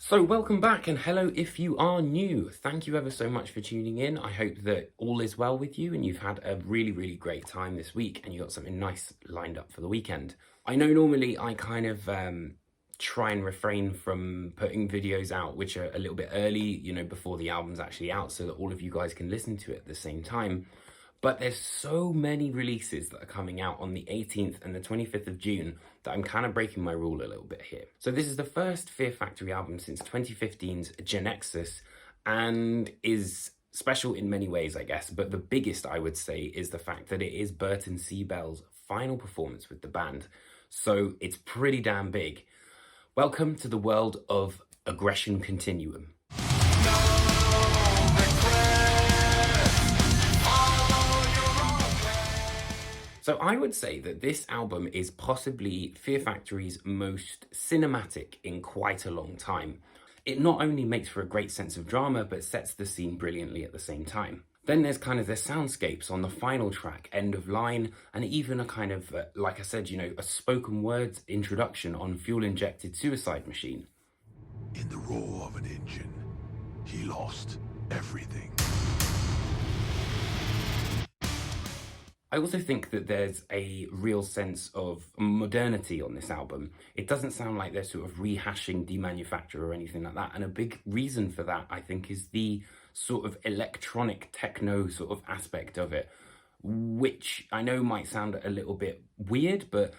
So welcome back, and hello if you are new. Thank you ever so much for tuning in. I hope that all is well with you and you've had a really great time this week and you got something nice lined up for the weekend. I know normally I kind of try and refrain from putting videos out which are a little bit early, before the album's actually out, so that all of you guys can listen to it at the same time. But there's so many releases that are coming out on the 18th and the 25th of June that I'm kind of breaking my rule a little bit here. So this is the first Fear Factory album since 2015's Genexus and is special in many ways, I guess. But the biggest, I would say, is the fact that it is Burton C. Bell's final performance with the band. So it's pretty damn big. Welcome to the world of Aggression Continuum. So I would say that this album is possibly Fear Factory's most cinematic in quite a long time. It not only makes for a great sense of drama, but sets the scene brilliantly at the same time. Then there's kind of the soundscapes on the final track, End of Line, and even a kind of, like I said, a spoken word introduction on Fuel-Injected Suicide Machine. In the roar of an engine, he lost everything. I also think that there's a real sense of modernity on this album. It doesn't sound like they're sort of rehashing Demanufacture or anything like that. And a big reason for that, I think, is the sort of electronic techno sort of aspect of it, which I know might sound a little bit weird, but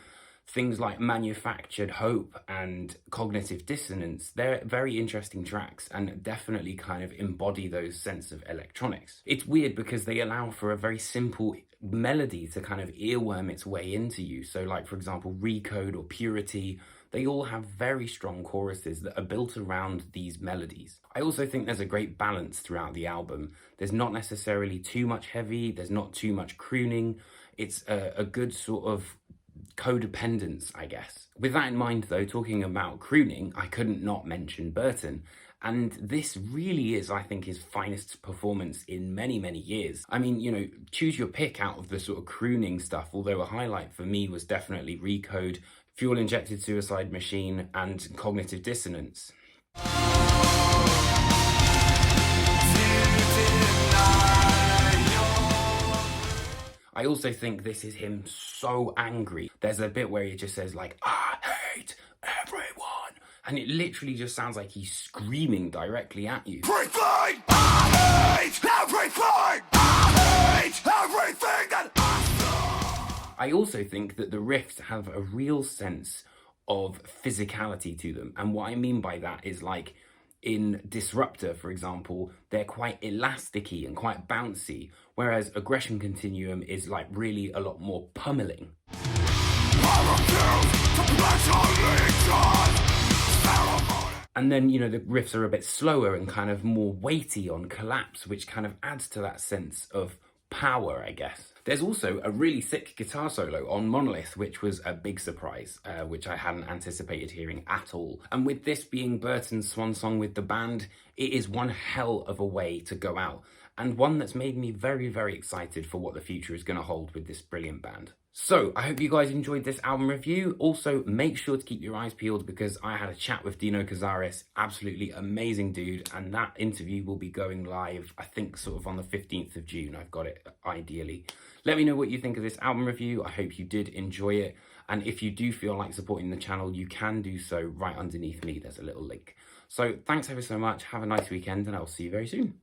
things like Manufactured Hope and Cognitive Dissonance, they're very interesting tracks and definitely kind of embody those sense of electronics. It's weird because they allow for a very simple melody to kind of earworm its way into you. So like, for example, Recode or Purity, they all have very strong choruses that are built around these melodies. I also think there's a great balance throughout the album. There's not necessarily too much heavy, there's not too much crooning. It's a good sort of codependence, I guess. With that in mind though, talking about crooning, I couldn't not mention Burton. And this really is, I think, his finest performance in many years. I mean, choose your pick out of the sort of crooning stuff, although a highlight for me was definitely Recode, Fuel-Injected Suicide Machine, and Cognitive Dissonance. I also think this is him so angry. There's a bit where he just says like, I hate everyone. And it literally just sounds like he's screaming directly at you. Everything! I hate everything! I hate everything that I also think that the riffs have a real sense of physicality to them. And what I mean by that is, like, in Disruptor, for example, they're quite elasticy and quite bouncy, whereas Aggression Continuum is like really a lot more pummeling. And then, the riffs are a bit slower and kind of more weighty on Collapse, which kind of adds to that sense of power, I guess. There's also a really sick guitar solo on Monolith, which was a big surprise, which I hadn't anticipated hearing at all. And with this being Burton's swan song with the band, it is one hell of a way to go out, and one that's made me very excited for what the future is going to hold with this brilliant band. So, I hope you guys enjoyed this album review. Also, make sure to keep your eyes peeled because I had a chat with Dino Cazares, absolutely amazing dude, and that interview will be going live, I think, sort of on the 15th of June. I've got it, ideally. Let me know what you think of this album review. I hope you did enjoy it. And if you do feel like supporting the channel, you can do so right underneath me. There's a little link. So, thanks ever so much. Have a nice weekend, and I'll see you very soon.